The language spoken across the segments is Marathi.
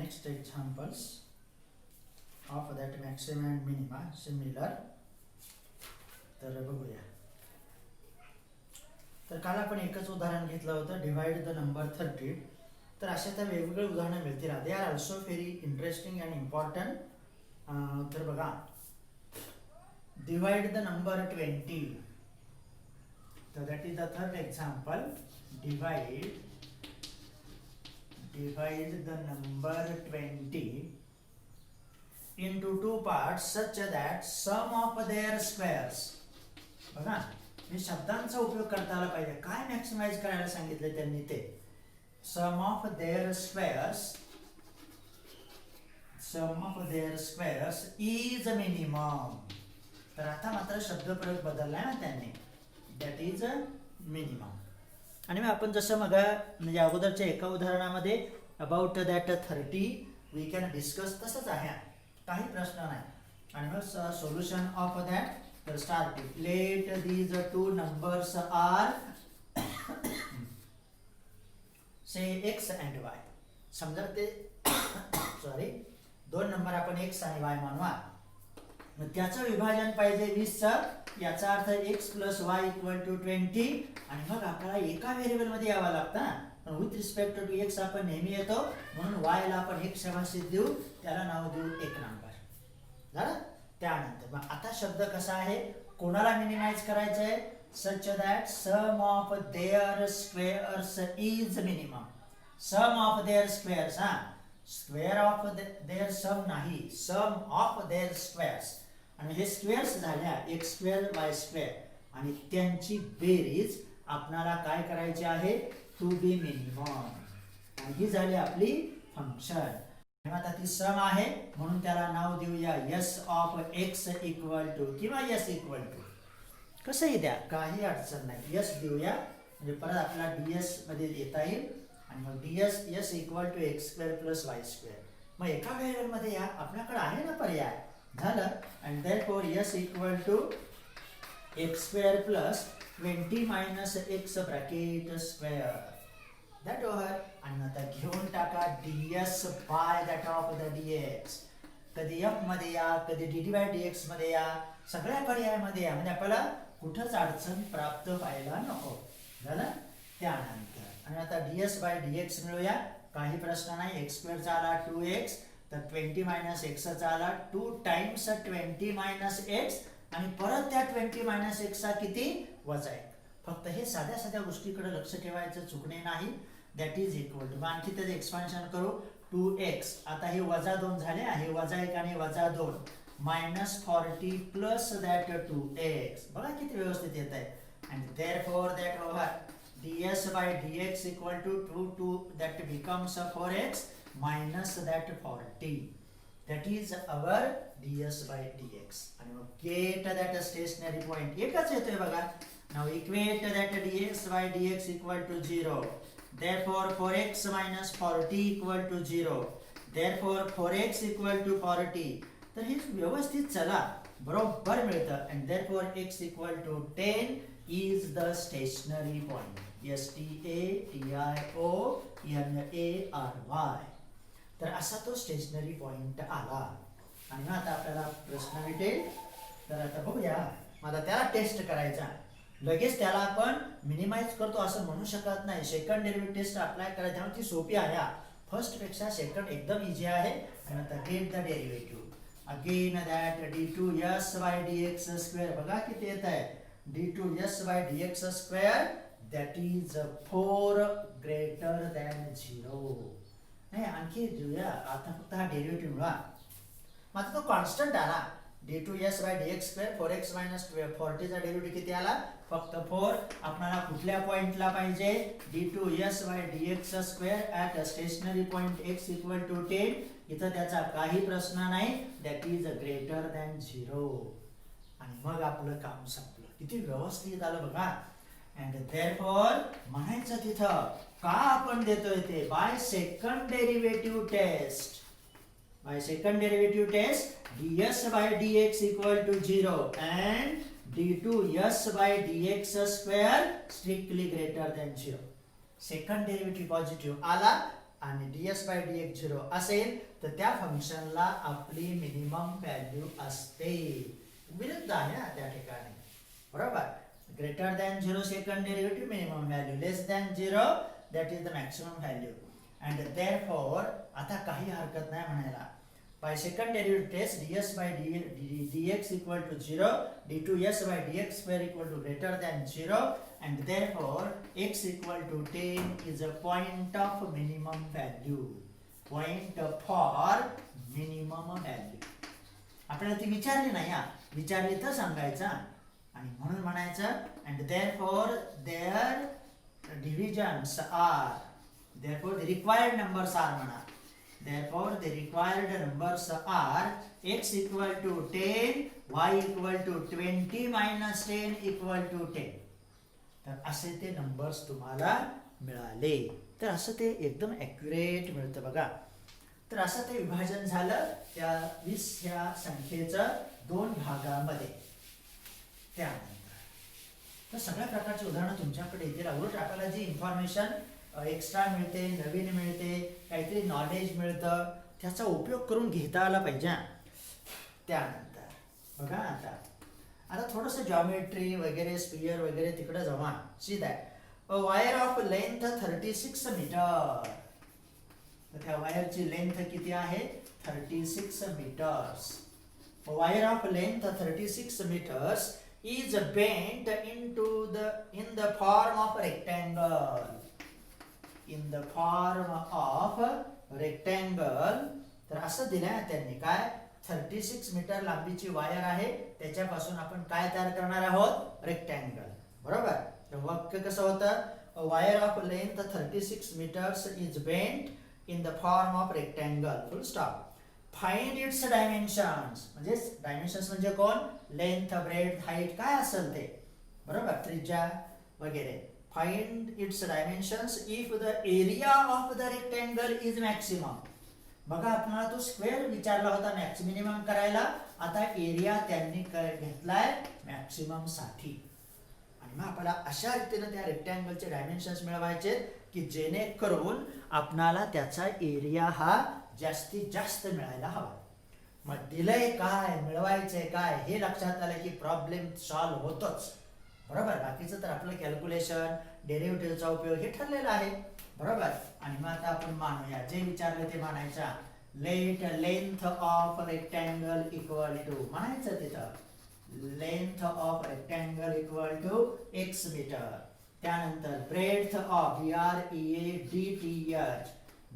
next examples of that maxima and minima similar. तर बघूया. तर काल आपण एकच उदाहरण घेतलं होतं, डिवाइड द नंबर 30. तर अशा त्या वेगवेगळे उदाहरणं मिळतील. They are also very interesting and important. तर बघा, डिवाइड द नंबर 20. तर that is the third example. Divide the number 20 into two parts such that sum of their squares. बघा, मी शब्दांचा उपयोग करता आला पाहिजे. काय मॅक्सिमाइज करायला सांगितले त्यांनी ते sum of their squares is minimum. तर आता मात्र शब्दप्रयोग बदललाय ना त्यांनी. That is minimum. आणि मग आपण जसं मग म्हणजे अगोदरच्या एका उदाहरणामध्ये about that 30 we can discuss तसंच आहे, काही प्रश्न नाही. आणि मग सोल्युशन ऑफ दॅट. तर starting let these two numbers are say x and y. समजा ते सॉरी दोन नंबर आपण एक्स आणि वाय मानवा. मग त्याचं विभाजन पाहिजे 20चं. याचा अर्थ x plus y equal to 20. आणि मग आपल्याला एका व्हेरिएबल मध्ये यावं लागतं. पण विथ रिस्पेक्ट टू एक्स आपण नेहमी येतो, म्हणून वाय ला आपण एक भाषेत देऊ, त्याला नाव देऊ एक नंबर. झालं. त्यानंतर मग आता शब्द कसा आहे, कोणाला मिनिमाइज करायचं आहे. Such that sum of their squares is minimum. Sum of their squares. Square of their sum नाही, सम ऑफ देअर स्क्वेअर्स. आणि हे स्क्वेअर्स झाल्या एक्स स्क्वेअर वाय स्क्वेअर, आणि त्यांची बेरीज आपल्याला काय करायची आहे, टू बी मिनिमम. आणि ही झाली आपली फंक्शन. आता ती सम आहे म्हणून त्याला नाव देऊया s of x equal to किंवा एस इक्वल टू कसंही द्या, काही अडचण नाही. एस देऊया म्हणजे परत आपला डीएस मध्ये येता येईल. आणि मग ds s equal to x square plus y square. मग एका व्हेरिएबल मध्ये या आपल्याकडे आहे ना पर्याय. झालं. And therefore s equal to x square plus 20 minus x bracket square. That over. आणि आता घेऊन टाका ds by that of the dx. कधी f मध्ये या, कधी dd बाय dx मध्ये या, सगळ्या पर्यायामध्ये या, म्हणजे आपल्याला कुठंच अडचण प्राप्त व्हायला नको. झालं. त्यानंतर आणि आता ds बाय dx मिळूया, काही प्रश्न नाही. एक्स स्क्वेअरचा आला 2x, तर 20 मायनस एक्सचा आला 2 टाइम्स 20 मायनस एक्स, आणि परत त्या 20 मायनस एक्सचा किती, वजा 1. फक्त हे साध्या साध्या गोष्टीकडे लक्ष ठेवायचं, चुकणे नाही. दॅट इज इक्वल टू आणखी त्याचं एक्सपान्शन करू 2x. आता हे वजा 2 झाले, हे वजा 1 आणि वजा 2 मायनस 40 प्लस दॅट 2x. बघा किती व्यवस्थित येत आहे. And therefore that over ds by dx equal to 2 that becomes 4x minus that 40. That is our ds by dx. आणि मग get that stationary point एकच येतोय बघा. Now equate that ds by dx equal to 0. Therefore 4x minus 40 equal to 0. Therefore 4x equal to 40. तर हे व्यवस्थित चला, बरोबर मिळतं. And therefore x equal to 10 is the stationary point. STATIONARY. तर असा तो स्टेशनरी पॉइंट आला. आणि मग आता आपल्याला प्रश्न भेटेल. तर आता बघूया, मला त्याला टेस्ट करायचा. लगेच त्याला आपण मिनिमाइज करतो असं म्हणू शकत नाही. सेकंड डेरिव्हेटिव्ह टेस्ट अप्लाय करायची, त्यामुळे ती सोपी आहे. फर्स्ट पेक्षा सेकंड एकदम इझी आहे. आणि आता get the derivative. Again that d2s by dx square. बघा किती येत आहे, d2s by dx square. That is 4 greater than 0. नाही, आणखी घेऊया. आता फक्त हा डेरिव्हेटिव्ह मिळवा. मग तो कॉन्स्टंट आला. d2s by dx square 4x minus 40 चा डेरिव्हेटिव्ह किती आला, फक्त 4. आपल्याला कुठल्या पॉइंटला पाहिजे, d2s by dx square at stationary point x equal to 10. इथं त्याचा काही प्रश्न नाही. That is greater than 0. आणि मग आपलं काम संपलं. किती व्यवस्थित आलं बघा. अँड देअरफॉर म्हणायचं तिथं का आपण देतोय ते, by second derivative test. By second derivative test ds by dx equal to 0 and d2s by dx square strictly greater than 0. Second derivative positive आला. आणि ds बाय dx 0 असेल तर त्या फंक्शनला आपली मिनिमम व्हॅल्यू असते. विरुद्ध आहे ना त्या ठिकाणी, बरोबर. Greater than 0 second derivative minimum value, less than 0 that is the maximum value. And therefore आता काही हरकत नाही म्हणायला, by second derivative test ds by dx equal to 0, d2s by dx square equal to greater than 0, and therefore x equal to 10 is a point of minimum value. Point for minimum value. आपल्याला ती विचारली नाही, विचारली तर सांगायचं आणि म्हणून म्हणायचं and therefore their divisions are, therefore the required numbers are म्हणा. Therefore, the required numbers are x equal to 10, y equal to 20 minus 10 equal to 10. तर असे ते नंबर्स तुम्हाला मिळाले. तर असं ते एकदम ॲक्युरेट मिळतं बघा. तर असं ते विभाजन झालं त्या 20 ह्या संख्येचं 2 भागामध्ये. त्यानंतर तर सगळ्या प्रकारची उदाहरणं तुमच्याकडे येतील. उलट आपल्याला जी इन्फॉर्मेशन एक्स्ट्रा मिळते, नवीन मिळते, काहीतरी नॉलेज मिळतं, त्याचा उपयोग करून घेता आला पाहिजे. त्यानंतर बघा आता थोडंसं जॉमेट्री वगैरे, स्पियर वगैरे तिकडे जावा. See that a wire of length 36 metre. तर त्या वायरची लेंथ किती आहे? 36 metres. Wire of length 36 metres is bent in the form of rectangle. In the form of rectangle. तर असं दिलंय त्यांनी काय, 36 मीटर लांबीची वायर आहे, त्याच्यापासून आपण काय तयार करणार आहोत? रेक्टँगल, बरोबर. तर वाक्य कसं होतं? Wire of length 36 metres is bent in the form of rectangle, full stop. Find its dimensions. म्हणजे डायमेन्शन्स म्हणजे कोण? लेंथ, ब्रेथ, हाईट काय असेल ते, बरोबर, त्रिज्या वगैरे. Find its dimensions if the area of the rectangle is maximum. बघा आपल्याला तो स्क्वेअर विचारला होता मिनिमम करायला, आता एरिया त्यांनी घेतलाय मॅक्सिमम साठी. आणि मग आपल्याला अशा रीतीने त्या रेक्टँगलचे डायमेन्शन्स मिळवायचे की जेणेकरून आपणाला त्याचा एरिया हा जास्तीत जास्त मिळायला हवा. मग दिलंय काय, मिळवायचंय काय, हे लक्षात आलं की प्रॉब्लेम सॉल्व्ह होतोच, बरोबर. बाकीचं तर आपलं कॅल्क्युलेशन, डेरिव्हेटिव्हचा उपयोग हे ठरलेला आहे, बरोबर. आणि मग आता आपण मानूया, जे विचारलं ते मानायचा. Let length of rectangle equal to, म्हणायचं तिथं length of rectangle equal to x metre. त्यानंतर breadth of BREADTH,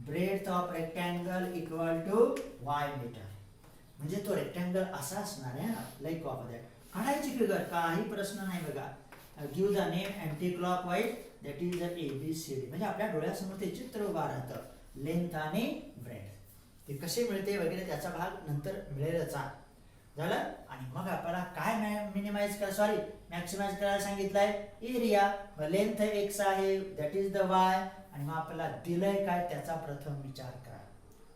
breadth of rectangle equal to y metre. म्हणजे तो रेक्टँगल असा असणार आहे ना, लाईक ऑफ दॅट. काढायची फिगर, काही प्रश्न नाही बघा. Give the name anti clockwise, that is ABCD. म्हणजे आपल्या डोळ्यासमोर ते चित्र उभा राहतं, लेंथ आणि ब्रेड्थ. ते कसे मिळते वगैरे त्याचा भाग नंतर मिळेलच झालं. आणि मग आपल्याला काय मॅक्सिमाइज करायला सांगितलंय? एरिया. लेंथ x आहे, दॅट इज द y. आणि मग आपल्याला दिलंय काय त्याचा प्रथम विचार करा.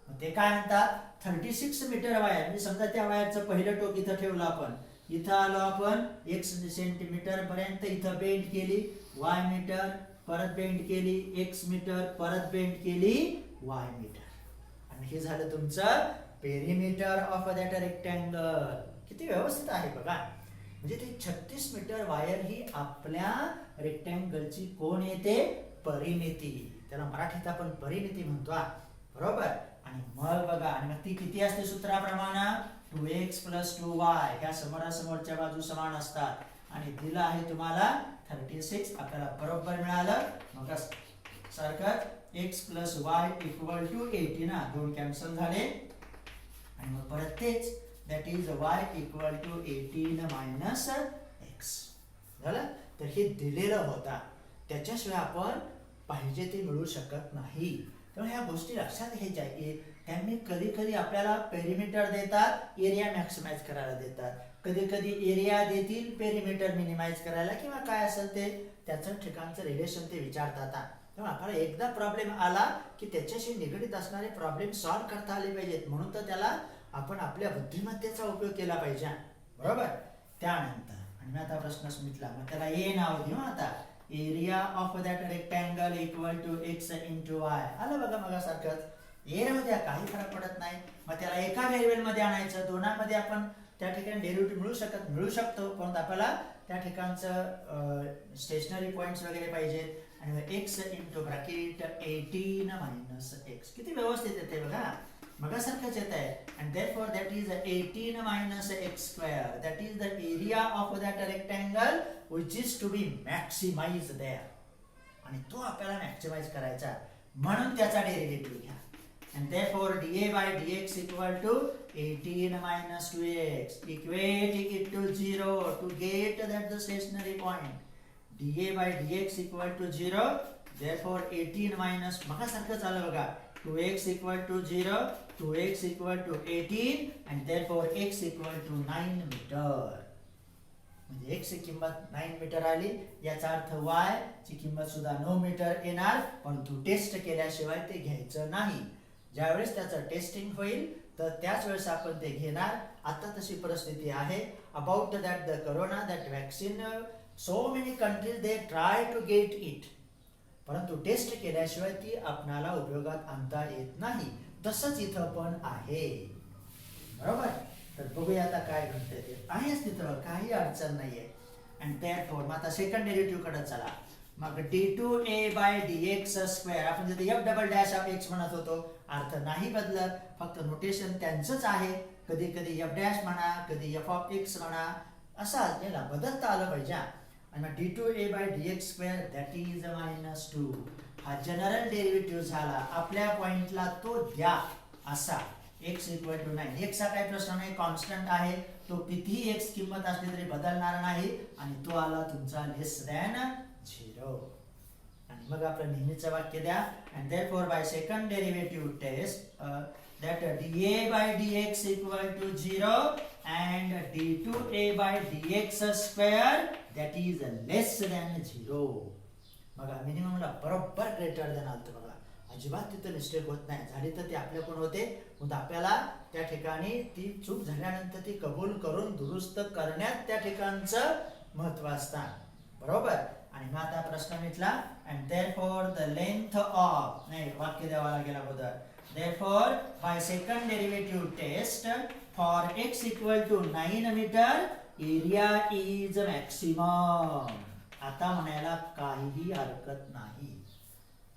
मग ते काय म्हणतात? 36 मीटर वायर. म्हणजे समजा त्या वायरचं पहिलं टोक इथं ठेवलं आपण, इथं आलो आपण 1 सेंटीमीटर पर्यंत, इथं बेंड केली y मीटर, परत बेंड केली x मीटर, परत बेंड केली y मीटर. आणि हे झालं तुमचं पेरिमीटर ऑफ दॅट रेक्टँगल. किती व्यवस्थित आहे बघा. म्हणजे ते 36 मीटर वायर ही आपल्या रेक्टँगलची कोण येते? परिमिती. त्याला मराठीत आपण परिमिती म्हणतो, बरोबर. आणि मग बघा, आणि मग ती किती असते सूत्राप्रमाणे? 2x + 2y. ह्या समोरासमोरच्या बाजू समान असतात. आणि दिलं आहे तुम्हाला 36, आपल्याला बरोबर मिळालं. मग सारखं x + y = 18 ना, 2 कॅन्सल झाले. आणि मग परत तेच, दॅट इज y = 18 - x झालं. तर हे दिलेलं होता, त्याच्याशिवाय आपण पाहिजे ते मिळू शकत नाही. त्यामुळे ह्या गोष्टी लक्षात घ्यायच्या. त्यांनी कधी कधी आपल्याला पेरिमीटर देतात, एरिया मॅक्सिमाइज करायला देतात. कधी कधी एरिया देतील, पेरिमीटर मिनिमाइज करायला, किंवा काय असेल ते त्याचं ठिकाणचं रिलेशन ते विचारतात. तेव्हा आपल्याला एकदा प्रॉब्लेम आला की त्याच्याशी निगडीत असणारे प्रॉब्लेम सॉल्व्ह करता आले पाहिजेत. म्हणून तर त्याला आपण आपल्या बुद्धिमत्तेचा उपयोग केला पाहिजे, बरोबर. त्यानंतर आणि मी आता प्रश्न स्मितला, मग त्याला ए नाव देऊ. आता area of that rectangle equal to x into y. आलं बघा मग सारखंच एरिया मध्ये काही फरक पडत नाही. मग त्याला एका व्हेरिएबल मध्ये आणायचं. दोनांमध्ये आपण त्या ठिकाणी डेरिव्हेटिव्ह मिळू शकतो, पण आपल्याला त्या ठिकाणचं स्टेशनरी पॉइंट्स वगैरे पाहिजेत. आणि x into bracket 18 minus x. किती व्यवस्थित येते बघा, मगासारखंच येत आहे. And therefore that is 18 minus x square. That is the area of that rectangle which is to be maximise there. आणि तो आपल्याला मॅक्सिमाइज करायचा, म्हणून त्याचा डेरिव्हेटिव्ह घ्या. And therefore dA by dx equal to 18 minus 2x. Equate it to 0 to get that the stationary point. dA by dx equal to 0. Therefore 18 minus मगा सारखं चालू बघा. 2x equal to 0, 2x equal to 18 and therefore x equal to 9 meter. म्हणजे x ची किंमत 9 मीटर आली. याचा अर्थ y ची किंमत सुद्धा 9 मीटर येणार, परंतु टेस्ट केल्याशिवाय ते घ्यायचं नाही. ज्यावेळेस त्याचं टेस्टिंग होईल तर त्याच वेळेस आपण ते घेणार. आता तशी परिस्थिती आहे. About that the corona that vaccine so many countries they try to get it, परंतु टेस्ट केल्याशिवाय ती आपणाला उपयोगात आणता येत नाही. तसंच इथं पण आहे, बरोबर. तर बघूया आता काय घडतंय ते. आहेच तिथं, काही अडचण नाहीये. अँड देअरफॉर मग आता सेकंड डेरिव्हेटिव्ह कडे चला. मग d2a बाय dx स्क्वेअर. आपण जिथे f double dash of x म्हणत होतो, अर्थ नाही बदलत, फक्त नोटेशन त्यांचंच आहे. कधी कधी f डॅश म्हणा, कधी f ऑफ x म्हणा, असं याला बदलता आलं पाहिजे. आणि मग d2a by dx square that is -2. हा जनरल डेरिव्हेटिव्ह झाला. आपल्या पॉइंटला तो द्या असा. x equal to 9. x चा काही प्रश्न नाही, कॉन्स्टंट आहे. तो कितीही x किंमत असली तरी बदलणार नाही. आणि तो आला तुमचा लेस दॅन 0. आणि मग आपलं नेहमीचं वाक्य द्या. And therefore by second derivative test that dA by dx equal to 0 and d2a by dx square that is less than 0. बघा मिनिममला बरोबर ग्रेटर दॅन आलतं बघा. अजिबात तिथं मिस्टेक होत नाही. झाली तर ती आपल्याकडून होते, पण आपल्याला त्या ठिकाणी ती चूक झाल्यानंतर ती कबूल करून दुरुस्त करण्यात त्या ठिकाणचं महत्व असतं, बरोबर. आणि मग आता प्रश्न मिटला. And therefore the length of, नाही वाक्य द्यावं लागेल अगोदर. Therefore by second derivative test for x equal to 9 metre area is maximum. आता म्हणायला काहीही हरकत नाही.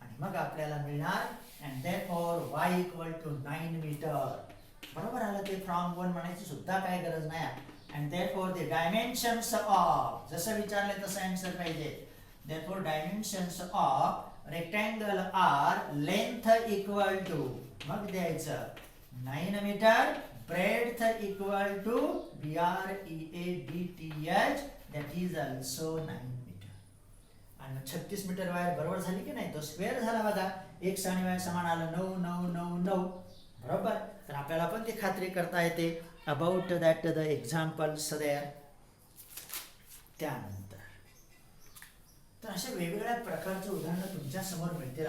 आणि मग आपल्याला मिळणार and therefore y equal to 9 metre. बरोबर आलं ते. फ्रॉम 1 म्हणायची सुद्धा काही गरज नाही. and therefore the dimensions of, जसं विचारले तसं आन्सर पाहिजे. therefore dimensions of rectangle are length equal to, मग द्यायचं 9 metre, breadth equal to BREADTH that is also 9 metre. आणि 36 मीटर वायर बरोबर झाली की नाही. तो स्क्वेअर झाला बघा. x आणि y समान आलं 9 9 9 9, बरोबर. तर आपल्याला पण ती खात्री करता येते. about that the examples there. त्यानंतर तर अशा वेगवेगळ्या प्रकारचे उदाहरणं तुमच्या समोर मिळतील.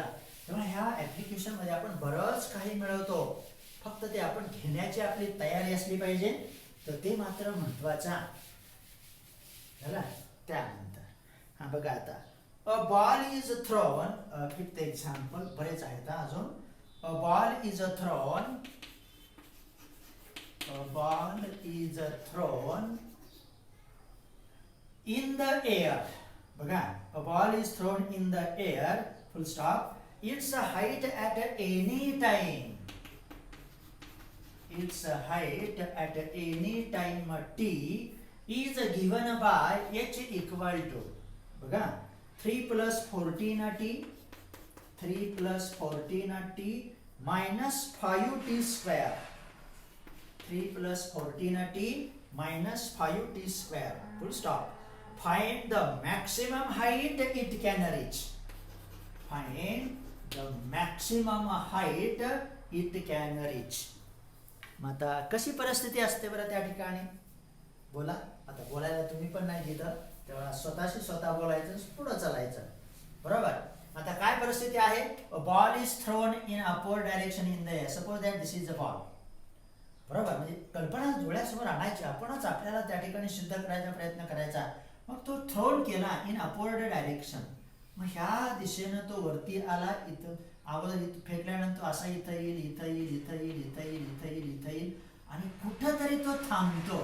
तेव्हा ह्या ऍप्लिकेशन मध्ये आपण बरंच काही मिळवतो. फक्त ते आपण घेण्याची आपली तयारी असली पाहिजे, तर ते मात्र महत्वाचं झालं. त्यानंतर हा बघा आता. A ball is throne. Fifth example, बरेच आहेत अजून. A ball is throne. A ball is thrown in the air. बघा, a ball is thrown in the air, full stop. Its height at any time. Its height at any time t is given by h equal to, बघा, 3 plus 14t, 3 plus 14t minus 5t square. 3 plus 14t minus 5t square, full stop. Find the maximum height it can reach. Find the maximum height it can reach. मग आता कशी परिस्थिती असते बरं त्या ठिकाणी? बोला. आता बोलायला तुम्ही पण नाही दिलं, तेव्हा स्वतःशी स्वतः बोलायचं, पुढं चालायचं, बरोबर. आता काय परिस्थिती आहे? A ball is thrown in upward direction in the air. Suppose that this is a ball. बरोबर. म्हणजे कल्पना डोळ्यासमोर आणायची, आपणच आपल्याला त्या ठिकाणी सिद्ध करायचा प्रयत्न करायचा. मग तो थ्रोन केला इन अपवर्ड डायरेक्शन. मग ह्या दिशेनं तो वरती आला, इथं अगोदर इथं फेकल्यानंतर असा इथं येईल, इथं येईल, इथं येईल, इथं येईल, इथं येईल, इथं येईल आणि कुठंतरी तो थांबतो.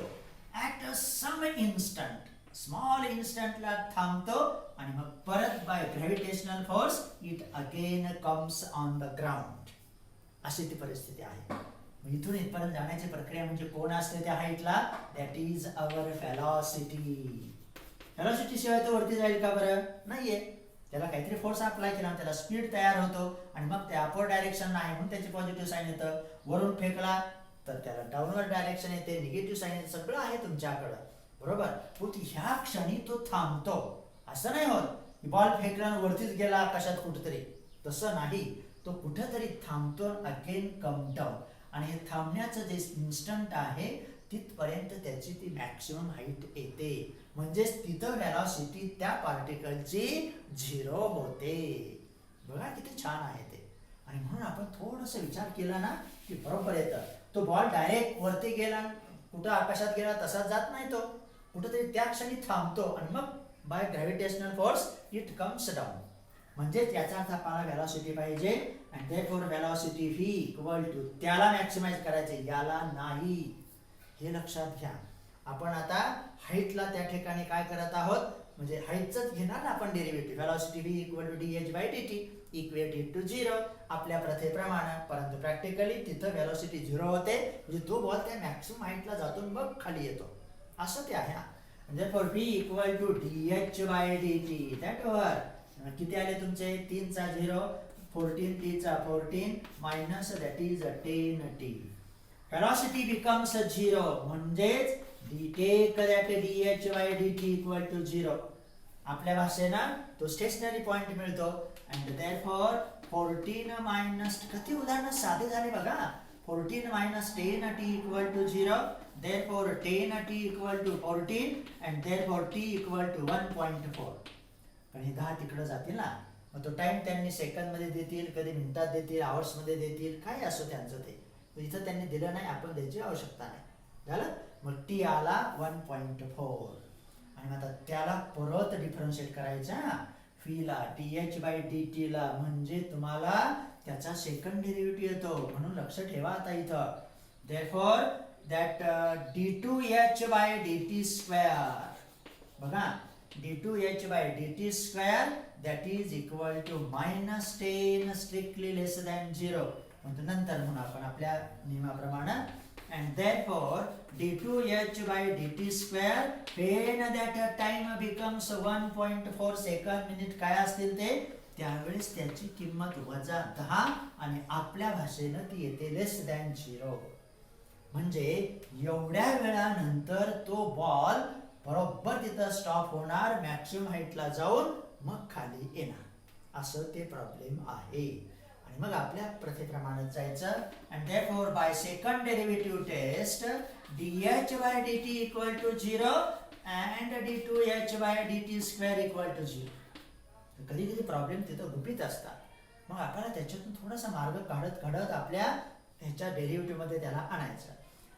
At a some instant, small इन्स्टंटला थांबतो आणि मग परत by gravitational force it again comes on the ground. अशी ती परिस्थिती आहे. इथून इथपर्यंत जाण्याची प्रक्रिया म्हणजे कोण असते त्या हाईटला? That is our velocity. Velocity शिवाय तो वरती जाईल का बरं? नाहीये. त्याला काहीतरी फोर्स अप्लाय केला, त्याला स्पीड तयार होतो आणि मग ते अपवर्ड डायरेक्शन आहे म्हणून त्याची पॉझिटिव्ह साईन येतं. वरून फेकला तर त्याला डाऊनवर्ड डायरेक्शन येते, निगेटिव्ह साईन येते. सगळं आहे तुमच्याकडं, बरोबर. पण ह्या क्षणी तो थांबतो. असं नाही होत बॉल फेकला वरतीच गेला आकाशात कुठेतरी, तसं नाही. तो कुठेतरी थांबतो, अगेन कम डाऊन. आणि हे थांबण्याचं जे इन्स्टंट आहे तिथपर्यंत त्याची ती मॅक्सिमम हाईट येते. म्हणजेच तिथं व्हेलॉसिटी त्या पार्टिकलची 0 होते. बघा किती छान आहे ते. आणि म्हणून आपण थोडंसं विचार केला ना की बरोबर येतं. तो बॉल डायरेक्ट वरती गेला, कुठं आकाशात गेला तसाच जात नाही. तो कुठेतरी त्या क्षणी थांबतो आणि मग by gravitational force it comes down. म्हणजेच याचा अर्थ आपल्याला व्हेलॉसिटी पाहिजे आणि therefore velocity V equal to, त्याला मॅक्सिमाइज करायचे, याला नाही. हे लक्षात घ्या. आपण आता हाईटला त्या ठिकाणी काय करत आहोत, म्हणजे हाईटच घेणार ना आपण derivative. Velocity V equal to D H by D T equated to 0 आपल्या प्रथेप्रमाणे. परंतु प्रॅक्टिकली तिथं व्हेलॉसिटी 0 होते, म्हणजे तो बॉल त्या मॅक्सिमम हाईटला जातो मग खाली येतो. असं ते आहे. Therefore V equal to D H by D T. That वर किती आले तुमचे? 3 चा 0, 14 t चा 14 minus that is 10t. Velocity becomes 0 म्हणजेच take that dh by dt equal to 0. आपल्या भाषेनं तो स्टेशनरी पॉइंट मिळतो. अँड देअरफॉर 14 मायनस, किती उदाहरणं साधे झाले बघा. 14 minus 10t equal to 0. Therefore 10t equal to 14 and therefore t equal to 1.4. कारण हे 10 तिकडं जातील ना, मग तो टाइम त्यांनी सेकंदमध्ये देतील, कधी मिनिटात देतील, आवर्समध्ये देतील, काय असो त्यांचं ते. इथं त्यांनी दिलं नाही, आपण द्यायची आवश्यकता नाही. झालं. मग टी आला 1.4 आणि मग आता त्याला परत डिफरन्शिएट करायचा फीला d H by D t ला, म्हणजे तुम्हाला त्याचा सेकंड डेरिव्हेटिव्ह येतो. म्हणून लक्ष ठेवा आता इथं. Therefore that d2h by dt square, बघा d2h by dt square that is equal to minus 10 strictly less than 0. नंतर म्हणून आपण आपल्या नियमाप्रमाणे. And therefore d2h by dt square when that time becomes 1.4 second minute काय असतील ते, त्यावेळेस त्याची किंमत वजा 10 आणि आपल्या भाषेनं ती येते लेस दॅन 0. म्हणजे एवढ्या वेळानंतर तो बॉल बरोबर तिथं स्टॉप होणार, मॅक्सिमम हाईटला जाऊन मग खाली येणार. असं ते प्रॉब्लेम आहे. मग आपल्या प्रथेप्रमाणे जायचं. And therefore by second derivative test dh by dt equal to 0 and d2h by dt square equal to 0. कधी कधी प्रॉब्लेम तिथं गुपित असतात. मग आपल्याला त्याच्यातून थोडासा मार्ग काढत आपल्या ह्याच्या डेरिव्हेटिव्ह मध्ये त्याला आणायचं.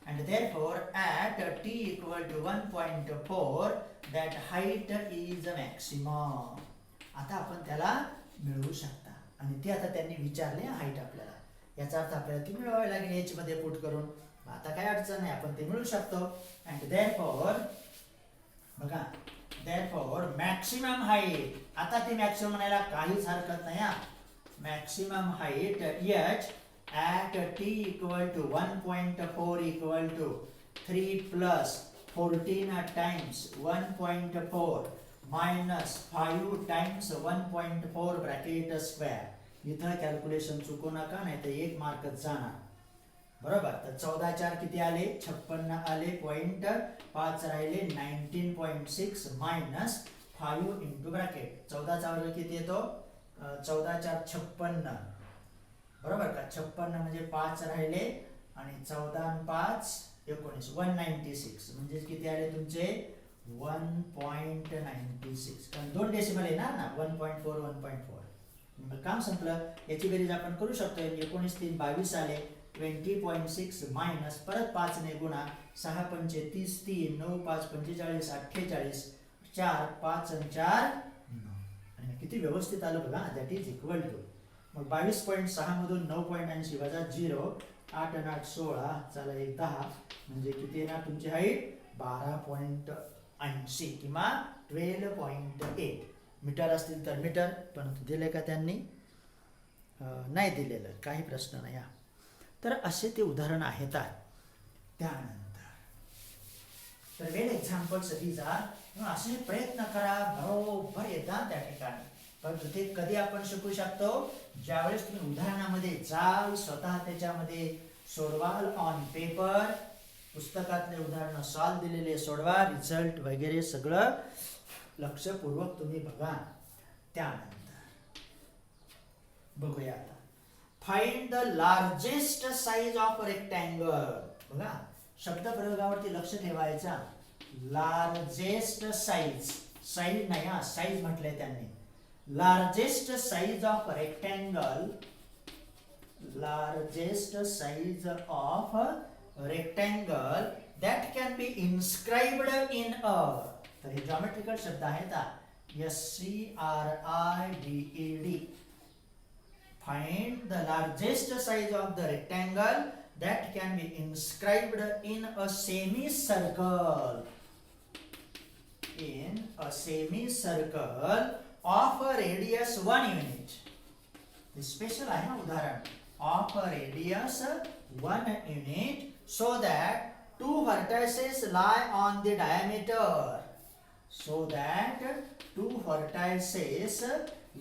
And therefore at t equal to 1.4 that height is maximum. आता आपण त्याला मिळवू शकता. आणि ते आता त्यांनी विचारले हाईट आपल्याला, याचा अर्थ आपल्याला ती मिळवावी लागेल एच मध्ये पुट करून. आता काय अडचण नाही, आपण ते मिळवू शकतो. अँड देअरफॉर बघा, देअरफॉर मॅक्सिमम हाईट, आता ती मॅक्सिमम म्हणायला काहीच हरकत नाही. Maximum height h at t equal to 1.4 equal to 3 plus 14 times 1.4 minus 5 times 1.4 bracket square. इथं कॅल्क्युलेशन चुकू नका, नाही तर 1 मार्क जाणार. बरोबर. तर 14 4 किती आले? 56 आले. पॉइंट 5 राहिले 19.6 मायनस 5 इंटू ब्रॅकेट. 14 चा वर्ग किती येतो? 14 4 56. बरोबर का? 56 म्हणजे 5 राहिले आणि 14 आणि 5 19, 196 म्हणजे किती आले तुमचे? 1.96. कारण 2 डेसिमल येणार ना, 1.4 1.4. काम संपलं. याची बेरीज आपण करू शकतो. 19 3 22 आले. 20.6 मायनस परत 5 ने गुणा 6 पंचे 30 3 9 5 45 48 4 5 आणि 4 9 आणि किती व्यवस्थित आलं बघा. दॅट इज इक्वल टू मग 22.6 मधून 9.80 वजा 0 8 आणि 8 16 चला एक 10 म्हणजे किती येणार तुमची हाईट 12.80 किंवा 12.8 मीटर असतील तर मीटर. पण दिले का त्यांनी नाही दिलेलं काही प्रश्न नाही. तर असे ते उदाहरण आहेत. त्यानंतर तर वेल एक्झाम्पल्स दीज आर. असे प्रयत्न करा बरोबर येतात त्या ठिकाणी. पण ते कधी आपण शिकू शकतो ज्यावेळेस तुम्ही उदाहरणामध्ये जाल स्वतः त्याच्यामध्ये सोडवाल ऑन पेपर पुस्तकातले उदाहरणं सॉल्व दिलेले सोडवा रिझल्ट वगैरे सगळं लक्षपूर्वक तुम्ही बघा. त्यानंतर बघूया आता find the largest size of rectangle. बघा शब्दप्रयोगावरती लक्ष ठेवायचा. लार्जेस्ट साइज साइज नाही हा साइज म्हटलंय त्यांनी. Largest size of rectangle largest size of rectangle that can be inscribed in a. तर हे जॉमेट्रिकल शब्द आहेत. SCRIBED. Find the largest size of the rectangle that can be inscribed in a semicircle. In a semicircle of a radius 1 unit. हे स्पेशल आहे ना उदाहरण. Of a radius 1 unit so that two vertices lie on the diameter. So that two vertices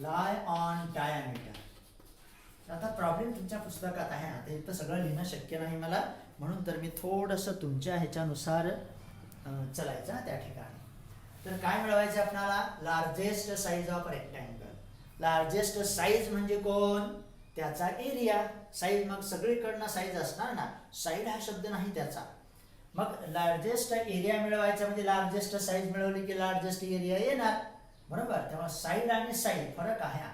lie on diameter. आता प्रॉब्लेम तुमच्या पुस्तकात आहे. आता इथं सगळं लिहिणं शक्य नाही मला म्हणून तर मी थोडंसं तुमच्या ह्याच्यानुसार चलायचं त्या ठिकाणी. तर काय मिळवायचं आपल्याला largest size of rectangle. Largest size म्हणजे कोण त्याचा एरिया. साइज मग सगळीकडनं साइज असणार ना. साइड हा शब्द नाही त्याचा. मग लार्जेस्ट एरिया मिळवायचा म्हणजे लार्जेस्ट साइज मिळवली की लार्जेस्ट एरिया येणार बरोबर. तेव्हा साइड आणि साइड फरक आहे.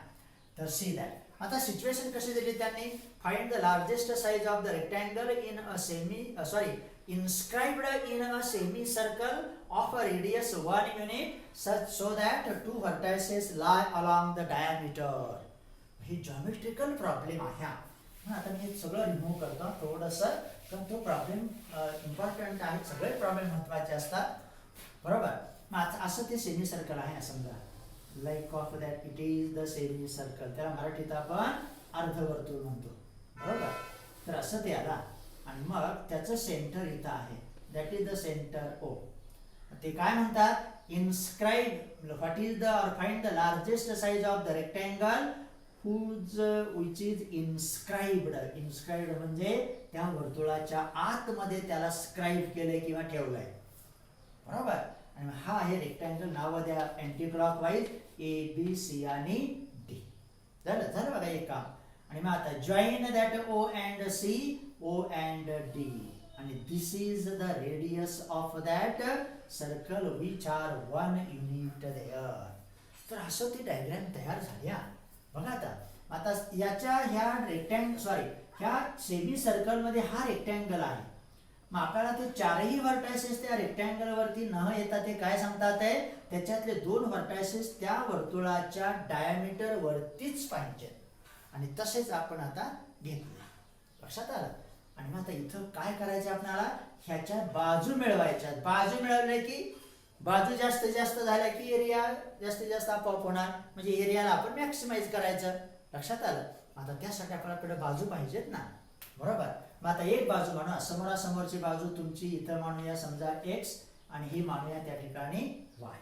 तर सी दॅट. आता सिच्युएशन कशी दिली त्यांनी. Find the largest size of the rectangle in a inscribed in a semicircle of a radius 1 unit such so that two vertices lie along the diameter. He geometrical problem आहे. आता मी सगळं रिमूव्ह करतो थोडंसं कारण तो प्रॉब्लेम इम्पॉर्टंट आहे. सगळे प्रॉब्लेम महत्वाचे असतात बरोबर. मग असं ते सेमी सर्कल आहे समजा. Like of that it is the semi circle. त्याला मराठीत आपण अर्धवर्तुळ म्हणतो बरोबर. तर असं ते आला आणि मग त्याचं सेंटर इथं आहे. That is the centre O. ते काय म्हणतात inscribe what is the or find the largest size of the rectangle which is inscribed. inscribed म्हणजे त्या वर्तुळाच्या आतमध्ये त्याला स्क्राईब केलंय किंवा ठेवलंय बरोबर. आणि हा आहे रेक्टँगल. नाव द्या अँटी क्लॉकवाईज ABC आणि D. झालं बघा एक काम. आणि मग आता join that O and C, O and D. आणि this is the radius of that circle which are 1 unit there. तर असं ती डायग्राम तयार झाली. बघा आता याच्या ह्या सेमी सर्कल मध्ये हा रेक्टँगल आहे. मग आपल्याला ते चारही व्हर्टायसेस त्या रेक्टँगल वरती न येता ते काय सांगतात आहे त्याच्यातले दोन व्हर्टायसेस त्या वर्तुळाच्या डायमीटर वरतीच पाहिजेत आणि तसेच आपण आता घेतले. लक्षात आलं. आणि मग आता इथं काय करायचं आपल्याला ह्याच्या बाजू मिळवायच्या. बाजू मिळवले की बाजू जास्तीत जास्त झाल्या की एरिया जास्तीत जास्त आपोआप होणार. म्हणजे एरियाला आपण मॅक्सिमाइज करायचं. लक्षात आलं. आता त्यासाठी आपल्याकडे बाजू पाहिजेत ना बरोबर. मग आता एक बाजू म्हणा समोरासमोरची बाजू तुमची इथं मानूया समजा x आणि ही मानूया त्या ठिकाणी y.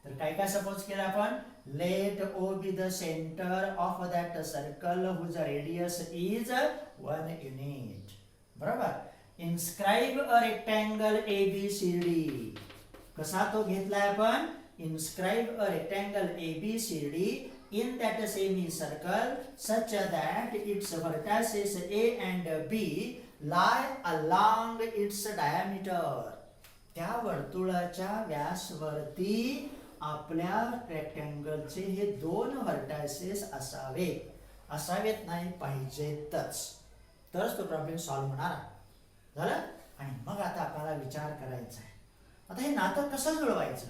तर काय काय सपोज केलं आपण. Let O be the centre of that circle whose radius is 1 unit बरोबर. Inscribe a rectangle ABCD. कसा तो घेतलाय आपण. Inscribe a rectangle ABCD in that semicircle such that its vertices A and B lie along its diameter. त्या वर्तुळाच्या व्यासवरती आपल्या रेक्टँगलचे हे दोन व्हर्टायसेस असावेत नाही पाहिजेतच. तरच तो प्रॉब्लेम सॉल्व्ह होणार. झालं. आणि मग आता आपल्याला विचार करायचा आहे आता हे नातं कसं जुळवायचं.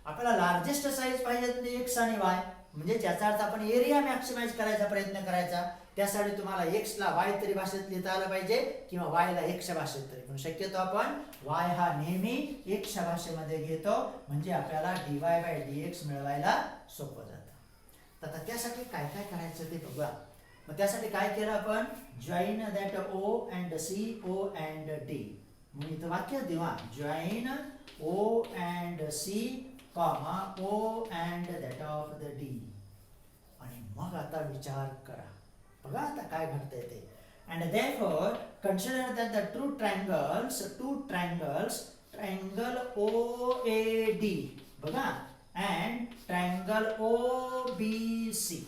आपल्याला लार्जेस्ट साईज पाहिजे म्हणजे एक्स आणि वाय, म्हणजे ज्याचा अर्थ आपण एरिया मॅक्सिमाइज करायचा प्रयत्न करायचा. त्यासाठी तुम्हाला एक्स ला वाय तरी भाषेत लिहिता आलं पाहिजे किंवा वाय ला एक्सच्या भाषेत तरी, पण शक्यतो आपण वाय हा नेहमी एक्सच्या भाषेमध्ये घेतो, म्हणजे आपल्याला dy बाय dx मिळवायला सोपं जातं. तर आता त्यासाठी काय काय करायचं ते बघूया. मग त्यासाठी काय केलं आपण, join that O and C, O and D. मग इथं वाक्य देवा, join O and C comma O and that of the D. आणि मग आता विचार करा, बघा आता काय घडतंय ते. And therefore consider that the two triangles, triangle OAD बघा and triangle OBC,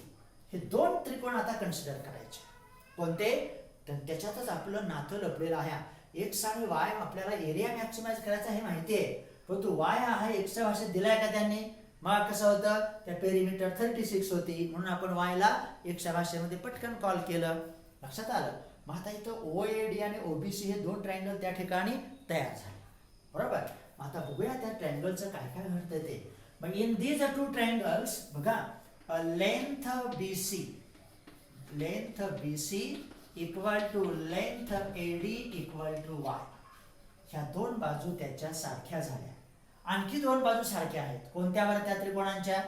हे दोन त्रिकोण आता कन्सिडर करायचे. कोणते, तर त्याच्यातच आपलं नातं लपलेलं आहे. एक्स आणि वाय आपल्याला एरिया मॅक्सिमाइज करायचा हे माहिती आहे, परंतु वाय हा एक्सच्या भाषेत दिलाय का त्यांनी. मग कसं होतं, त्या पेरिमीटर 36 होती म्हणून आपण वाय ला एक्सच्या भाषेमध्ये पटकन कॉल केलं. लक्षात आलं. मग आता इथं OAD आणि OBC हे दोन ट्रायंगल त्या ठिकाणी तयार झाले, बरोबर. मग आता बघूया त्या ट्रायंगलचं काय काय घडतं ते. मग इन दीज टू ट्रायंगल्स बघा, length BC equal to length AD equal to Y. ह्या दोन बाजू त्याच्या सारख्या झाल्या. आणखी दोन बाजू सारख्या आहेत. कोणत्या बरं त्या त्रिकोणांच्या,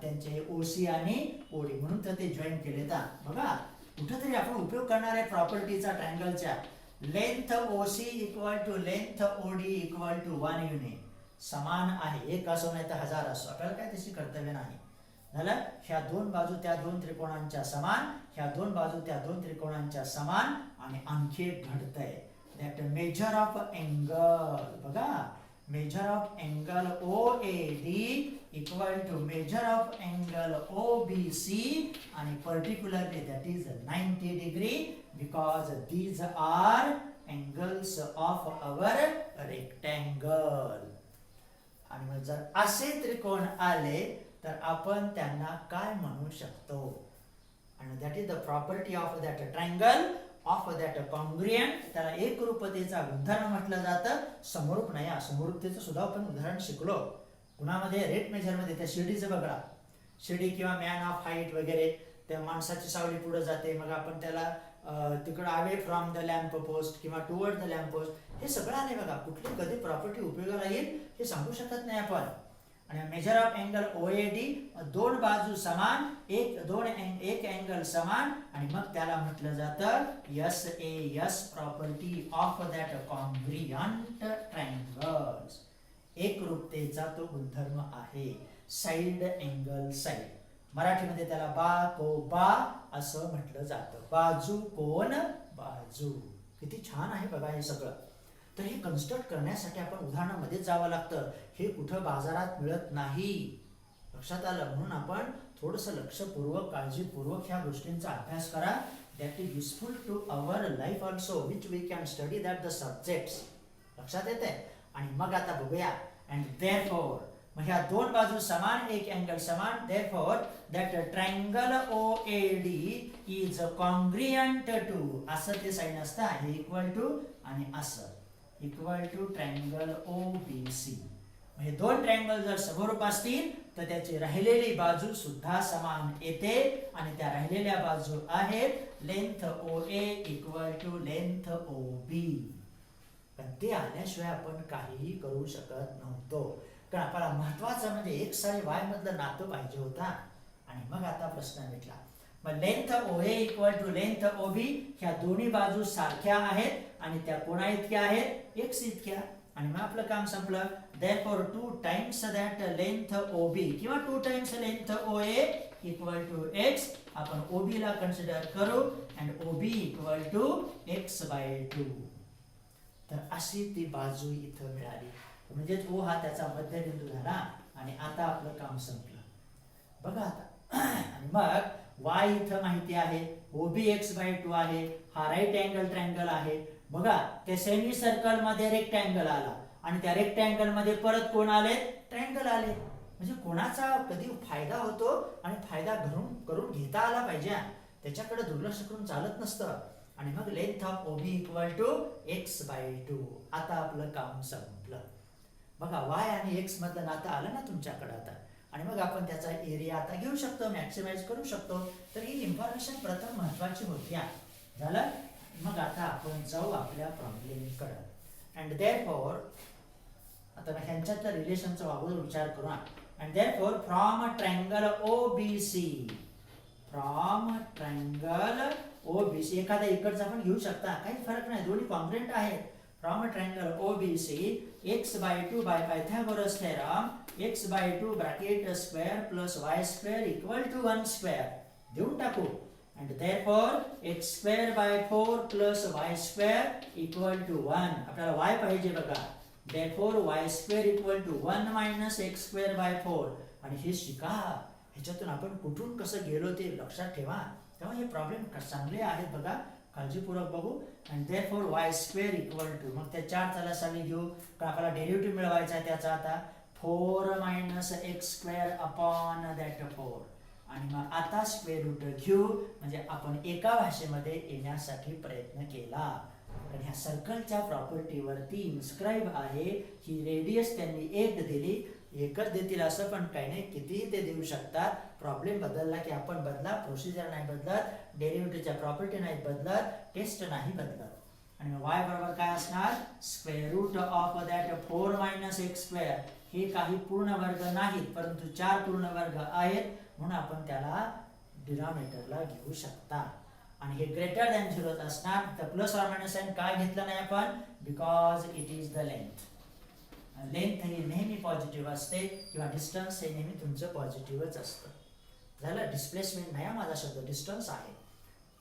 त्यांचे OC आणि OD, म्हणून तर ते जॉईन केले. बघा कुठेतरी आपण उपयोग करणार आहे प्रॉपर्टीचा ट्रायंगलच्या. Length OC equal to length OD equal to 1 unit, समान आहे. एक असो नाही तर 1000 असो, आपल्याला काय तशी कर्तव्य नाही. झालं. ह्या दोन बाजू त्या दोन त्रिकोणांच्या समान, ह्या दोन बाजू त्या दोन त्रिकोणांच्या समान. आणि आणखी एक घडतंय, दॅट मेजर ऑफ एंगल. बघा, measure of angle OAD equal to measure of angle OBC and particularly that is 90 degree because these are angles of our rectangle. आणि मग जर असे त्रिकोण आले तर आपण त्यांना काय म्हणू शकतो, and that is the property of that triangle of that congruent. त्याला एकरूपतेचा गुणधर्म म्हटलं जातं. समरूप नाही, असमरूपतेचं सुद्धा आपण उदाहरण शिकलो. कुणामध्ये, रेट मेजर मध्ये. त्या शिडीचं बघा, शिडी किंवा मॅन ऑफ हाईट वगैरे, त्या माणसाची सावली पुढे जाते, मग आपण त्याला तिकडं away from the lamp post किंवा टुवर्ड द लॅम्प पोस्ट, हे सगळं आले बघा. कुठली कधी प्रॉपर्टी उपयोगाला येईल हे सांगू शकत नाही आपण. आणि मेजर ऑफ अँगल OAD, दोन बाजू समान, एक अँगल समान, आणि मग त्याला म्हटलं जातं SAS property of that congruent triangles. एकरूपतेचा तो गुणधर्म आहे. साइड अँगल साइड, मराठीमध्ये त्याला बा को बा असं म्हटलं जातं. बाजू कोण बाजू. किती छान आहे बघा हे सगळं. तर हे कन्स्ट्रक्ट करण्यासाठी आपण उदाहरणामध्ये जावं लागतं. हे कुठं बाजारात मिळत नाही. लक्षात आलं. म्हणून आपण थोडंसं लक्षपूर्वक, काळजीपूर्वक ह्या गोष्टींचा अभ्यास करा. That is useful to our life also, which we can study that the subjects. लक्षात येते. आणि मग आता बघूया. अँड देअरफॉर, मग ह्या दोन बाजू समान, एक अँगल समान. Therefore that triangle OAD is congruent to, असं ते साइन असतं, हे इक्वल टू आणि असं इक्वल टू ट्रायंगल OBC. हे दोन ट्रायंगल जर समरूप असतील तर त्याची राहिलेली बाजू सुद्धा समान येते. आणि त्या राहिलेल्या बाजू आहेत length OA equal to length OB. पण ते आल्याशिवाय आपण काहीही करू शकत नव्हतो. कारण आपल्याला महत्वाचं म्हणजे एक्स आणि वाय मधलं नातं पाहिजे होता. आणि मग आता प्रश्न मिटला. मग length OA equal to length OB, ह्या दोन्ही बाजू सारख्या आहेत आणि त्या कोणा इतक्या आहेत, एक्स इतक्या. आणि मग आपलं काम संपलं. Therefore 2 times that length OB किंवा 2 times length OA equal to X. आपण OB ला कन्सिडर करू and OB equal to x/2. तर अशी ती बाजू इथं मिळाली. म्हणजे O हा त्याचा मध्यबिंदू झाला. आणि आता आपलं काम संपलं. बघा आता. आणि मग y इथं माहिती आहे, OB x/2 आहे. हा राईट अँगल ट्रायंगल आहे. बघा, त्या सेमी सर्कल मध्ये रेक्टँगल आला आणि त्या रेक्टँगल मध्ये परत कोण आले, ट्रायंगल आले. म्हणजे कोणाचा कधी फायदा होतो आणि फायदा करून घेता आला पाहिजे. त्याच्याकडे दुर्लक्ष करून चालत नसतं. आणि मग length of OB equal to x/2. आता आपलं काम संपलं. बघा y आणि x मधलं नातं आलं ना तुमच्याकडे आता, आणि मग आपण त्याचा एरिया आता घेऊ शकतो, मॅक्सिमाइज करू शकतो. तर ही इन्फॉर्मेशन प्रथम महत्वाची होती. झालं. मग आता आपण जाऊ आपल्या प्रॉब्लेमकडे. अँड देअरफॉर आता ह्यांच्यातल्या रिलेशनचा अगोदर विचार करू. And therefore from a triangle OBC, from triangle OBC, एखादा इकडचा पण घेऊ शकता, काही फरक नाही, दोन्ही कॉन्ग्रुएंट आहेत. From a triangle OBC x/2 by Pythagoras theorem, x/2 bracket square plus y square equal to 1 square देऊन टाकू. and therefore x square by 4 plus y square equal to 1. आपल्याला y पाहिजे बघा. therefore y square equal to 1 minus x square by 4. आणि हे शिका, ह्याच्यातून आपण कुठून कसं गेलो ते लक्षात ठेवा. तेव्हा हे प्रॉब्लेम चांगले आहेत बघा, काळजीपूर्वक बघू. आणि therefore y square equal to, मग त्या चार चला सावी घेऊ, कारण आपल्याला डेरिव्हेटिव्ह मिळवायचा आहे त्याचा आता. 4 minus x square upon that 4. आणि मग आता स्क्वेअर रूट घेऊ, म्हणजे आपण एका भाषेमध्ये येण्यासाठी प्रयत्न केला. कारण ह्या सर्कलच्या प्रॉपर्टीवरती इन्स्क्राईब आहे. ही रेडियस त्यांनी 1 दिली, एकच देतील असं पण काही नाही, कितीही ते देऊ शकतात. प्रॉब्लेम बदलला की आपण बदला, प्रोसिजर नाही बदलत, डेरिव्हेटिव्हच्या प्रॉपर्टी नाही बदलत, टेस्ट नाही बदलत. आणि मग y बरोबर काय असणार, square root of that 4 minus x square. हे काही पूर्ण वर्ग नाहीत, परंतु 4 पूर्ण वर्ग आहेत, म्हणून आपण त्याला डिनॉमिनेटरला घेऊ शकता. आणि हे ग्रेटर दॅन 0 असणार. तर प्लस ऑर मायनस साइन काय घेतलं नाही आपण, because it is the length. Length ही नेहमी पॉझिटिव्ह असते, किंवा डिस्टन्स हे नेहमी तुमचं पॉझिटिव्हच असतं. झालं. डिस्प्लेसमेंट नाही माझा शब्द, डिस्टन्स आहे.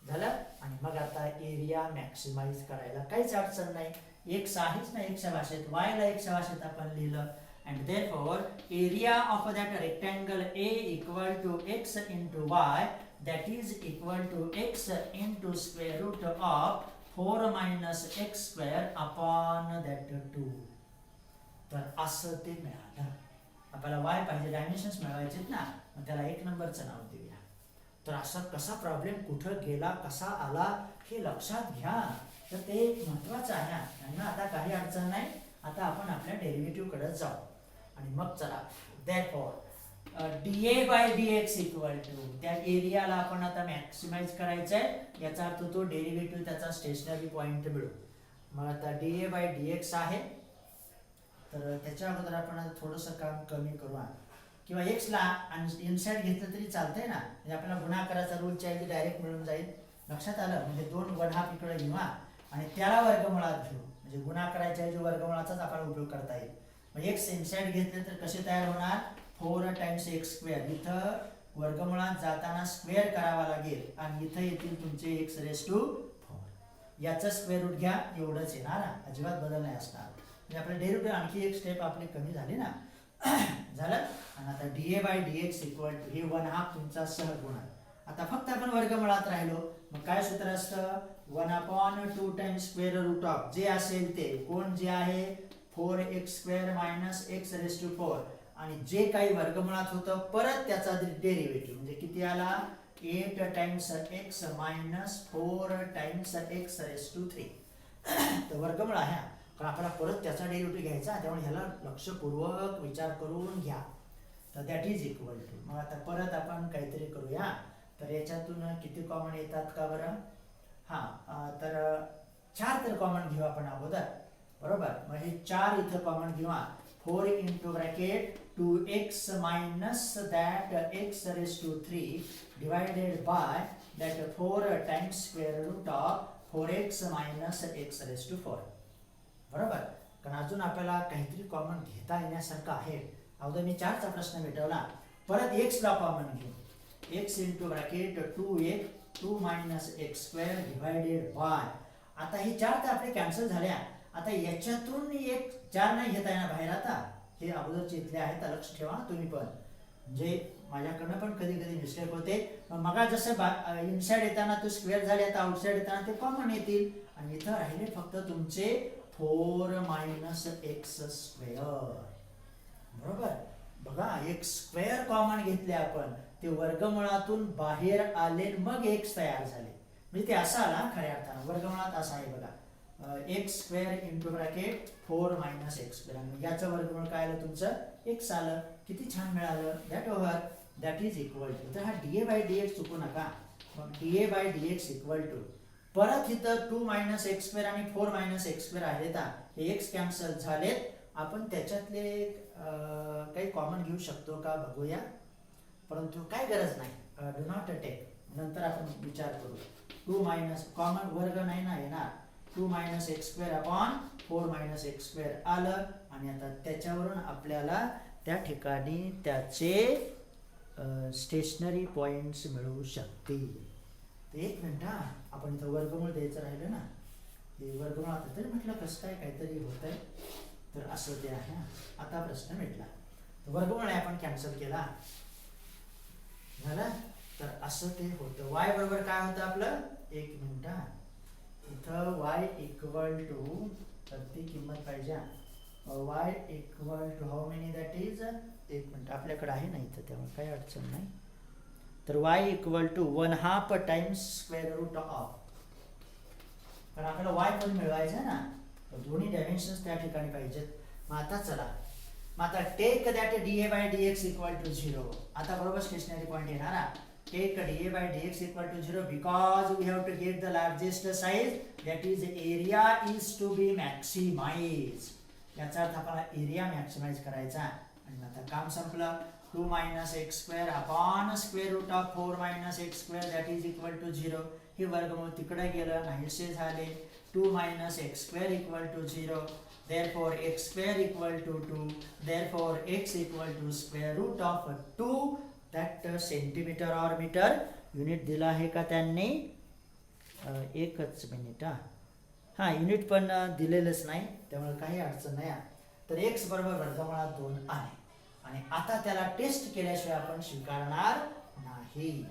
झालं. आणि मग आता एरिया मॅक्सिमाइज करायला काहीच अडचण नाही. एक्स आहेच ना एक्सच्या भाषेत, वाय ला एक्सच्या भाषेत आपण लिहिलं. And therefore area of that rectangle A equal to x into Y, that is equal to x into square root of 4 minus x square upon that 2. तर असं ते मिळालं. आपल्याला वाय पाहिजे, डायमेन्शन्स मिळवायचेत ना, मग त्याला 1 नंबरचं नाव देऊया. तर असा कसा प्रॉब्लेम कुठं गेला, कसा आला, हे लक्षात घ्या. तर ते एक महत्वाचं आहे. आणि आता काही अडचण नाही. आता आपण आपल्या डेरिव्हेटिव्ह कडे जाऊ. आणि मग चला, therefore dA by dx equal to, त्या एरियाला आपण आता मॅक्सिमाइज करायचंय, याचा अर्थ तो डेरिव्हेटिव्ह त्याचा स्टेशनरी पॉइंट मिळू. मग आता dA बाय dx आहे, तर त्याच्या अगोदर आपण थोडंसं काम कमी करू, किंवा x ला इनसाइड घेतलं तरी चालतंय ना, म्हणजे आपल्याला गुणाकाराचा रूलच्या ऐवजी डायरेक्ट मिळून जाईल. लक्षात आलं. म्हणजे 2 1/2 इकडे घेऊ आणि त्याला वर्गमुळात घेऊ, म्हणजे गुणाकाराच्या ऐवजी वर्गमुळाचाच आपल्याला उपयोग करता येईल. म्हणजे x इनसाइड घेतले तर कसे तयार होणार, 4 टाइम्स एक्स स्क्वेअर. इथं वर्गमुळात जाताना स्क्वेअर करावा लागेल, आणि इथं येतील तुमचे x रेस टू 4. याचं स्क्वेअर रूट घ्या, एवढंच येणार, अजिबात बदल नाही असणार. म्हणजे आपल्या डेरिव्हेटिव्ह आणखी एक स्टेप आपली कमी झाली ना. झालं. आणि आता dA by dx equal to, हे 1/2 तुमचा सहगुणक. आता फक्त आपण वर्गमुळात राहिलो, मग काय सूत्र असतं, 1/2 टाइम्स स्क्वेअर रूट ऑफ जे असेल ते, कोण जे आहे 4x square minus X raise to 4. आणि जे काही वर्गमुळात होतं परत त्याचा डेरिव्हेटिव्ह, म्हणजे किती आला, 8 times x minus 4 times x raise to 3. तर वर्गमुळ आहे, कारण आपल्याला परत त्याचा डेरिव्हेटिव्ह घ्यायचा, त्यामुळे ह्याला लक्षपूर्वक विचार करून घ्या. तर दॅट इज इक्वल टू, मग आता परत आपण काहीतरी करूया. तर याच्यातून किती कॉमन येतात का बरं, तर 4 तर कॉमन घेऊ आपण अगोदर, बरोबर. मग हे 4 इथं कॉमन घेऊ. 4 into bracket 2x minus that x raise to 3 divided by that 4 times square root of 4x minus x raise to 4. बरोबर. कारण अजून आपल्याला काहीतरी कॉमन घेता येण्यासारखं आहे. अगोदर मी 4चा प्रश्न मिटवला, परत x ला कॉमन घेऊ. x into bracket 2 minus x square divided by, आता ही 4 तर आपले कॅन्सल झाल्या. आता याच्यातून एक 4 नाही घेता येणार बाहेर. आता हे अगोदरचे इथले आहेत, लक्ष ठेवा तुम्ही पण, म्हणजे माझ्याकडनं पण कधी कधी मिस्टेक होते. मग जसं इनसाइड येताना तो स्क्वेअर झाले, आता आउटसाइड येताना ते कॉमन येतील, आणि इथं राहिले फक्त तुमचे 4 मायनस एक्स स्क्वेअर. बरोबर. बघा, एक स्क्वेअर कॉमन घेतले आपण, ते वर्गमुळातून बाहेर आले, मग एक्स तयार झाले, म्हणजे ते असं आला खऱ्या अर्थानं. वर्गमुळात असा आहे बघा, x square into bracket 4 minus x square. याचं वर्गमूळ काय आलं तुमचं एक्स आलं. किती छान मिळालं. That over that is equal to. तर हा डीए बाय डीएक्स चुकू नका. मग DA by DX equal to परत इथं 2 मायनस एक्स स्क्वेअर आणि 4 मायनस एक्स स्क्वेअर आहेत. हे एक्स कॅन्सल झालेत. आपण त्याच्यातले काही कॉमन घेऊ शकतो का बघूया, परंतु काय गरज नाही. डू नॉट टेक, नंतर आपण विचार करू. 2 मायनस कॉमन वर्ग नाही ना येणार. 2 minus x square upon 4 minus x square आलं. आणि आता त्याच्यावरून आपल्याला त्या ठिकाणी त्याचे स्टेशनरी पॉइंट्स मिळू शकतील. तर एक मिनिट हा, आपण इथं वर्गमूळ द्यायचं राहिलं ना. हे वर्गमूळ आता तरी म्हटलं कसं काय काहीतरी होत आहे. तर असं ते आहे. आता प्रश्न मिटला. वर्गमूळ आपण कॅन्सल केला झालं. तर असं ते होतं. वाय बरोबर काय होतं आपलं, एक मिनिट हा, इथं वाय इक्वल टू, तर ती किंमत पाहिजे. Y equal to how many, that is, एक मिनिट आपल्याकडे आहे ना इथं, त्यामुळे काही अडचण नाही. तर Y equal to 1/2 times square root of, कारण आपल्याला वाय पण मिळवायचं ना. दोन्ही डायमेन्शन्स त्या ठिकाणी पाहिजेत. मग आता चला, मग आता take that DA by DX equal to 0. आता बरोबर स्टेशनरी पॉइंट येणार हा. Take DA by DX equal to 0 because we have to get the largest size, that is area is to be maximise. याचा अर्थ आपल्याला एरिया मॅक्सिमाइज करायचा. आणि आता काम संपलं. 2 minus x square upon square root of 4 minus x square that is equal to 0. हे वर्गमूळ तिकडे गेलं, नाहीसे झाले. 2 minus x square equal to 0. therefore x square equal to 2. therefore x equal to square root of 2. that centimetre और मीटर युनिट दिला आहे का त्यांनी. एकच मिनिट हा, युनिट पण दिलेलंच नाही, त्यामुळे काही अडचण नाही. तर x बरोबर वर्गमुळात 2 आहे. आणि आता त्याला टेस्ट केल्याशिवाय आपण स्वीकारणार नाही.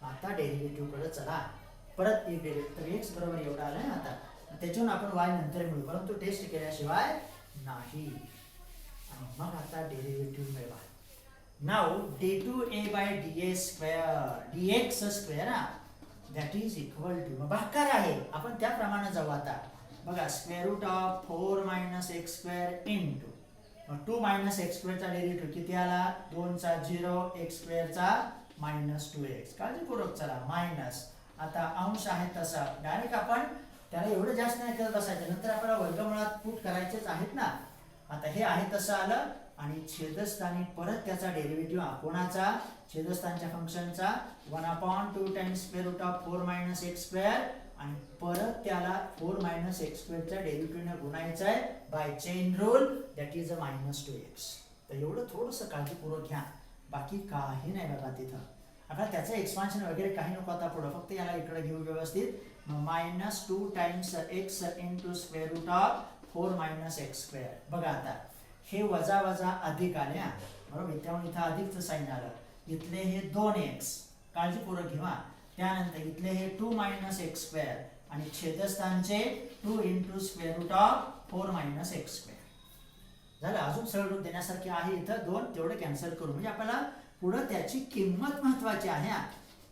आता डेरिव्हेटिव्ह कडे चला. परत एक डेरिव्हेटिव्ह, तर x बरोबर एवढा आलाय आता, त्याच्यावरून आपण y नंतर मिळू, परंतु टेस्ट केल्याशिवाय नाही. आणि मग आता डेरिव्हेटिव्ह मिळवा. Now d2a by dx square dx square that is equal to, मग भागाकार आहे, आपण त्याप्रमाणे जाऊ. आता बघा, square root of 4 minus x square into 2 minus x स्क्वेअरचा डेरिव्हेटिव्ह किती आला, 2 चा 0, एक्स स्क्वेअरचा मायनस 2x. काळजीपूर्वक चला, मायनस. आता अंश आहे तसा डायरेक्ट आपण त्याला एवढं जास्त नाही करत बसायचं, नंतर आपल्याला वर्गमुळात पुट करायचेच आहेत ना. आता हे आहे तसं आलं. आणि छेदस्थानी परत त्याचा डेरिव्हेटिव्ह कोणाचा, छेदस्थानच्या फंक्शनचा 1/2 times square root of 4 minus x square. आणि परत त्याला 4 मायनस एक्स स्क्वेअरच्या डेरिव्हेटिव्हने गुणायचं आहे by chain rule, that is minus 2x. तर एवढं थोडंसं काळजीपूर्वक घ्या, बाकी काही नाही बघा तिथं. आता त्याचं एक्सपान्शन वगैरे काही नको आता पुढं, फक्त याला इकडे घेऊ व्यवस्थित. Minus 2 times X into square root of 4 minus x square. बघा आता हे वजा वजा अधिक आले बरोबर, त्यामुळे इथं अधिकचं साईन आलं. इथले हे 2x, काळजीपूर्वक घेवा. त्यानंतर इथले हे 2 मायनस एक्स स्क्वेअर आणि छेदस्थानचे 2 into square root of 4 minus x square झालं. अजून सरळ रूप देण्यासारखे आहे इथं 2, तेवढे कॅन्सल करू. म्हणजे आपल्याला पुढं त्याची किंमत महत्वाची आहे.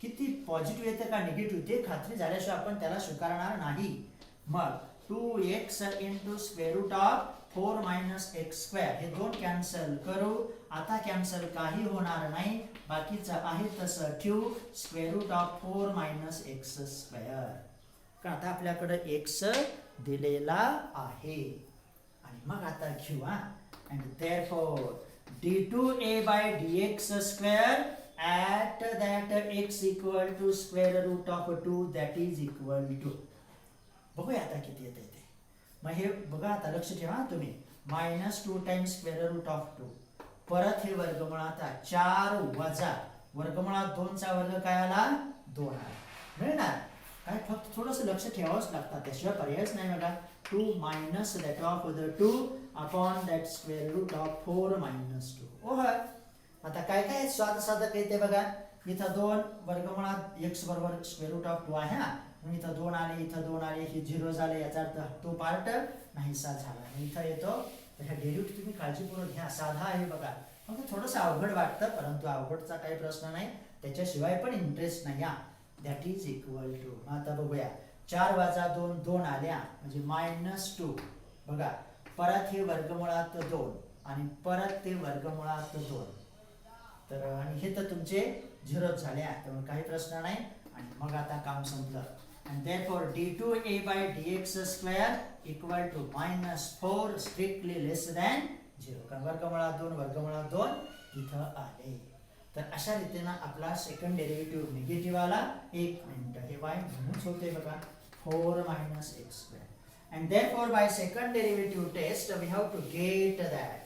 किती पॉझिटिव्ह येते का निगेटिव्ह ते खात्री झाल्याशिवाय आपण त्याला स्वीकारणार नाही. मग 2x into square root of 4 minus x square, हे 2 कॅन्सल करू. आता कॅन्सल काही होणार नाही, बाकीचं आहे तसं ठेवू. Square root of 4 minus x square, कारण आता आपल्याकडे x दिलेला आहे. आणि मग आता घेऊ and therefore d2a by dx square at that x equal to square root of 2 that is equal to, बघूया आता किती येते ते. मग हे बघा आता लक्ष ठेवा तुम्ही, -2 टाइम्स स्क्वेअर रूट ऑफ 2, परत हे वर्गमुळात 4 वजा वर्गमुळात 2 चा वर्ग काय आला 2 मिळणार. काय फक्त थोडंसं लक्ष ठेवावंच लागतं, त्याशिवाय पर्यायच नाही बघा. 2 minus that of the 2 upon that square root of 4 minus 2. Oh, आता काय काय साधक येते बघा. इथं 2 वर्गमुळात x बरोबर स्क्वेअर रूट ऑफ 2 आहे. इथं 2 आले, इथं 2 आले, हे 0 झाले, याचा अर्थ तो पार्ट नाहीसा झाला. इथं येतो. तर ह्या डेरिव्हेटिव्ह तुम्ही काळजीपूर्वक घ्या, साधा आहे बघा. फक्त थोडंसं अवघड वाटतं, परंतु अवघडचा काही प्रश्न नाही, त्याच्याशिवाय पण इंटरेस्ट नाही. दॅट इज इक्वल टू, आता बघूया 4 वजा 2 2 आल्या म्हणजे -2 बघा. परत हे वर्गमुळात 2 आणि परत ते वर्गमुळात 2 तर आणि हे तर तुमचे झिरोच झाले त्यामुळे काही प्रश्न नाही आणि मग आता काम संपलं. and therefore d2a by dx square equal to -4 strictly less than 0 कारण वर्गमुळात 2 वर्गमुळात 2 इथं आले. तर अशा रीतीने आपला सेकंड डेरिव्हेटिव्ह निगेटिव्ह आला. एक मिनिट हे y म्हणूनच होते बघा 4 - x square and therefore by second derivative test we have to get that.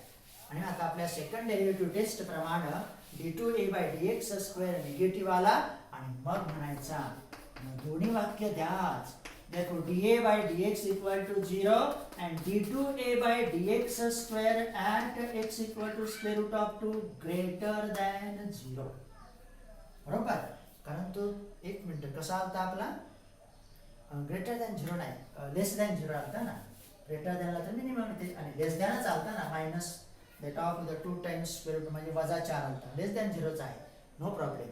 आणि आता आपल्या सेकंड डेरिव्हेटिव्ह टेस्ट प्रमाणे d2a by dx square negative आला आणि मग म्हणायचा दोन्ही वाक्य द्याच. therefore dA by dx equal to 0 and d2a by dx square at x equal to square root of 2 greater than 0 बरोबर. कारण तो एक मिनिट कसा आलता आपला ग्रेटर दॅन 0 नाही लेस दॅन 0 आलता ना. ग्रेटर दॅनला तर मिनिमम येते आणि लेस दॅनच आलता ना minus that of the 2 times square root म्हणजे -4 आलता. लेस दॅन 0च आहे नो प्रॉब्लेम.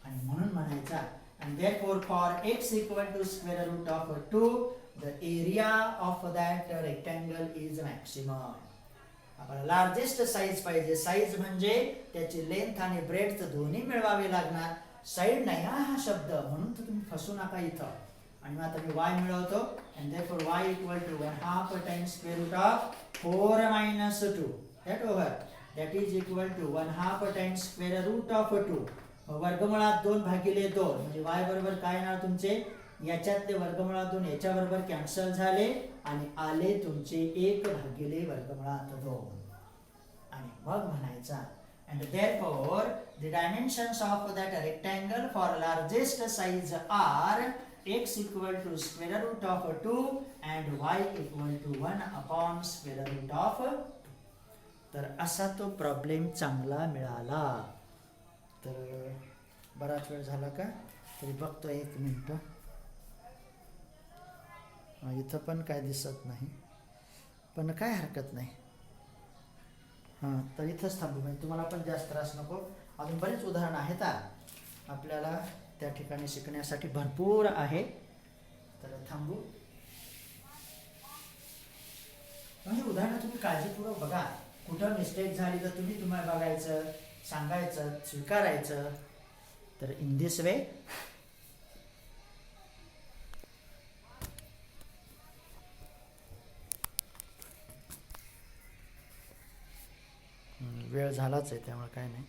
आणि म्हणून म्हणायचा and therefore for x equal to square root of 2 the area of that rectangle is maximum. आपल्याला लार्जेस्ट साईज पाहिजे. साईज म्हणजे त्याची लेंथ आणि ब्रेड्थ दोन्ही मिळवावे लागणार. साईड नाही हा शब्द म्हणून तर तुम्ही फसू नका इथं. आणि मग आता मी y मिळवतो and therefore y equal to 1/2 times square root of 4 - 2 that over that is equal to 1/2 times square root of 2 वर्गमुळात 2 भागिले 2 म्हणजे y बरोबर काय येणार तुमचे याच्यातले वर्गमुळात 2 याच्या बरोबर कॅन्सल झाले आणि आले तुमचे 1 भागिले वर्गमुळात 2 आणि मग म्हणायचा and therefore the dimensions of that rectangle for largest size are x equal to square root of 2 and y equal to 1 / square root of 2. तर असा तो प्रॉब्लेम चांगला मिळाला. तर बराच वेळ झाला का तरी बघतो एक मिनिट. इथं पण काय दिसत नाही पण काय हरकत नाही. हां तर इथंच थांबू म्हणजे तुम्हाला पण जास्त त्रास नको. अजून बरेच उदाहरण आहेत आपल्याला त्या ठिकाणी शिकण्यासाठी भरपूर आहे. तर थांबू. म्हणजे उदाहरण तुम्ही काळजीपूर्वक बघा. कुठं मिस्टेक झाली तर तुम्ही तुम्हाला बघायचं सांगायचं स्वीकारायचं. तर इन दिस वे वेळ झालाच आहे त्यामुळे काय नाही.